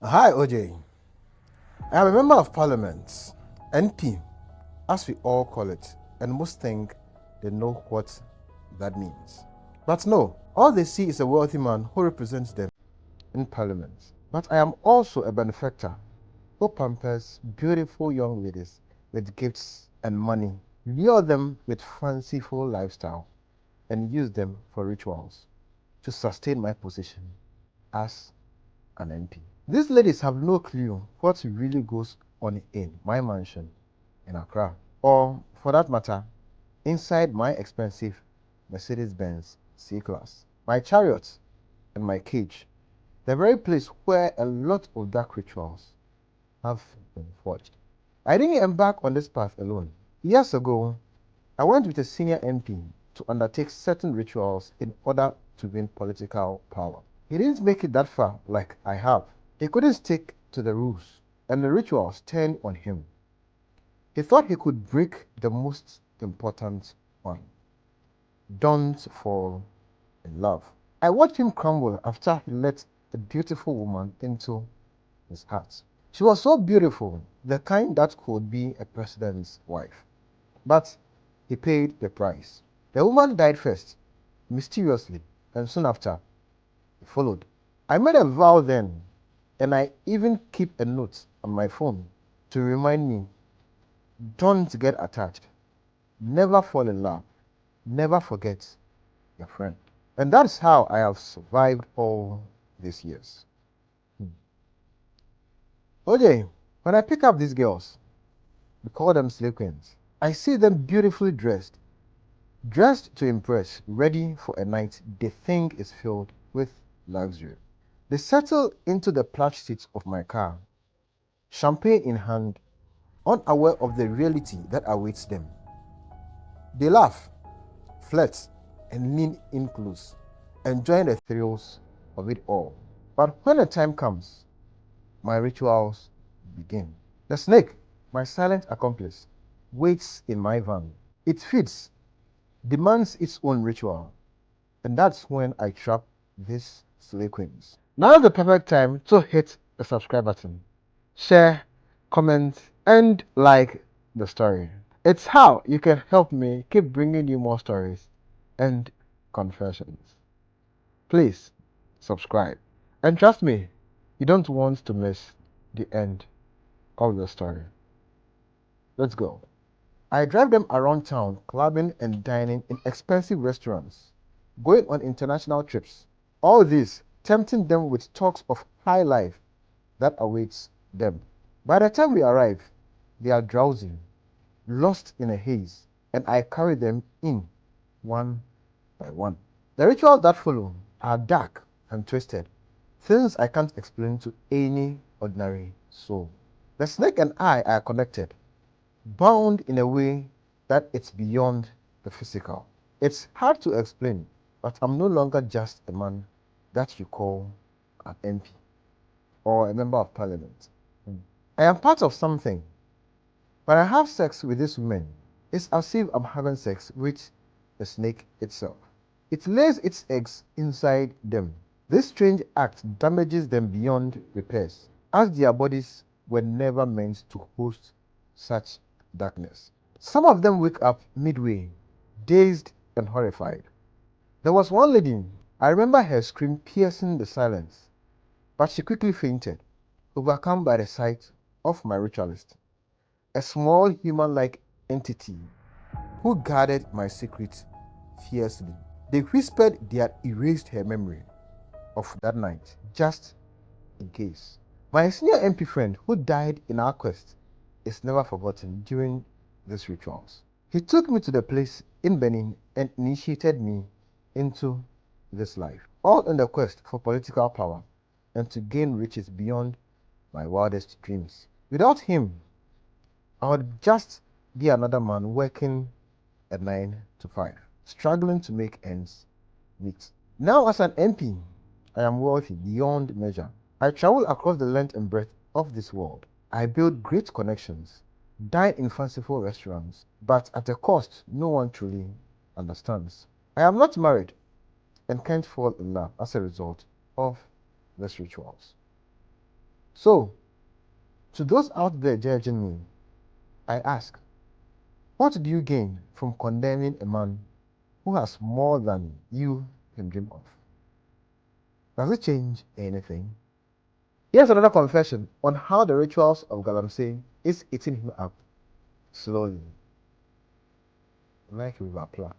Hi, OJ. I am a member of parliament, NP, as we all call it, and most think they know what that means. But no, all they see is a wealthy man who represents them in parliament. But I am also a benefactor who pampers beautiful young ladies with gifts and money, lure them with fanciful lifestyle, and use them for rituals to sustain my position as an MP. These ladies have no clue what really goes on in my mansion in Accra, or for that matter, inside my expensive Mercedes-Benz C-Class, my chariot, and my cage, the very place where a lot of dark rituals have been forged. I didn't embark on this path alone. Years ago, I went with a senior MP to undertake certain rituals in order to win political power. He didn't make it that far like I have. He couldn't stick to the rules, and the rituals turned on him. He thought he could break the most important one. Don't fall in love. I watched him crumble after he let a beautiful woman into his heart. She was so beautiful, the kind that could be a president's wife. But he paid the price. The woman died first, mysteriously, and soon after, he followed. I made a vow then, and I even keep a note on my phone to remind me, don't get attached, never fall in love, never forget your friend. And that's how I have survived all these years. OJ, when I pick up these girls, we call them slave queens. I see them beautifully dressed to impress, ready for a night they think is filled with luxury. They settle into the plush seats of my car, champagne in hand, unaware of the reality that awaits them. They laugh, flirt, and lean in close, enjoying the thrills of it all. But when the time comes, my rituals begin. The snake, my silent accomplice, waits in my van. It feeds, demands its own ritual, and that's when I trap these slave queens. Now is the perfect time to hit the subscribe button, share, comment, and like the story. It's how you can help me keep bringing you more stories and confessions. Please subscribe. And trust me, you don't want to miss the end of the story. Let's go. I drive them around town, clubbing and dining in expensive restaurants, going on international trips. All this tempting them with talks of high life that awaits them. By the time we arrive, they are drowsy, lost in a haze, and I carry them in one by one. The rituals that follow are dark and twisted, things I can't explain to any ordinary soul. The snake and I are connected, bound in a way that it's beyond the physical. It's hard to explain, but I'm no longer just a man that you call an MP or a member of parliament. I am part of something. When I have sex with this woman, it's as if I'm having sex with the snake itself. It lays its eggs inside them. This strange act damages them beyond repairs, as their bodies were never meant to host such darkness. Some of them wake up midway, dazed and horrified. There was one lady, I remember her scream piercing the silence, but she quickly fainted, overcome by the sight of my ritualist, a small human-like entity who guarded my secret fiercely. They whispered they had erased her memory of that night, just in case. My senior MP friend who died in our quest is never forgotten during these rituals. He took me to the place in Benin and initiated me into this life, all in the quest for political power and to gain riches beyond my wildest dreams. Without him, I would just be another man working a 9 to 5, struggling to make ends meet. Now, as an MP, I am wealthy beyond measure. I travel across the length and breadth of this world. I build great connections, dine in fanciful restaurants, but at a cost no one truly understands. I am not married and can't fall in love as a result of these rituals. So, to those out there judging me, I ask, what do you gain from condemning a man who has more than you can dream of? Does it change anything? Here's another confession on how the rituals of Galamsey is eating him up slowly, like River Pla.